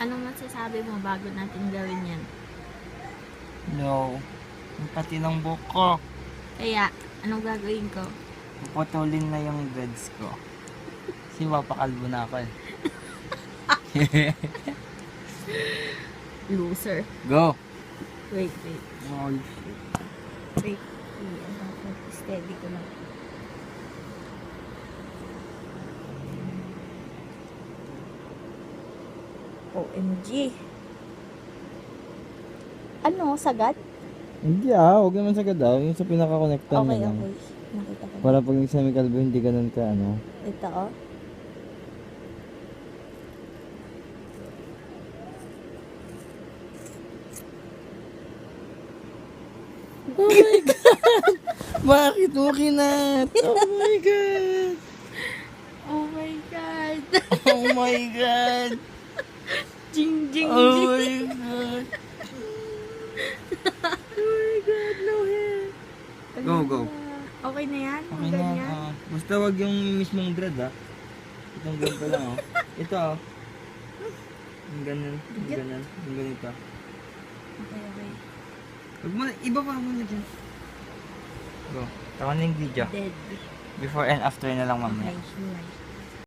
Anong masasabi mo bago natin gawin yan? No. Yung pati ng buhok ko. Kaya, anong gagawin ko? Puputulin na yung dreads ko. Kasi mapakalbo na ako eh. Loser. Go! Wait. Oh, shit. Wait. Steady ko lang. OMG. Ano? Sagad? Hindi huwag naman sa gadaw. Yung sa pinaka-connectan Okay, na lang. okay. Nakita ko. Para pag yung semi-kalbo, hindi ganun ka ano. Ito, oh. Oh my God! Bakit mo kinat? Oh my God! Oh my God. Oh my God! Jing, jing, Oh jing. my God! Oh my God, no hair. Go, go. Okay na yan? Okay Ang na. ganyan? Basta wag yung mismong dread Itong ganito lang Ito Yung ganun. Yung ganun. Yung ganito. Okay. Wag mo na. Iba pa mo na dyan. Go. Taka na yung video. Dead. Before and after na lang mamaya. Okay, sure.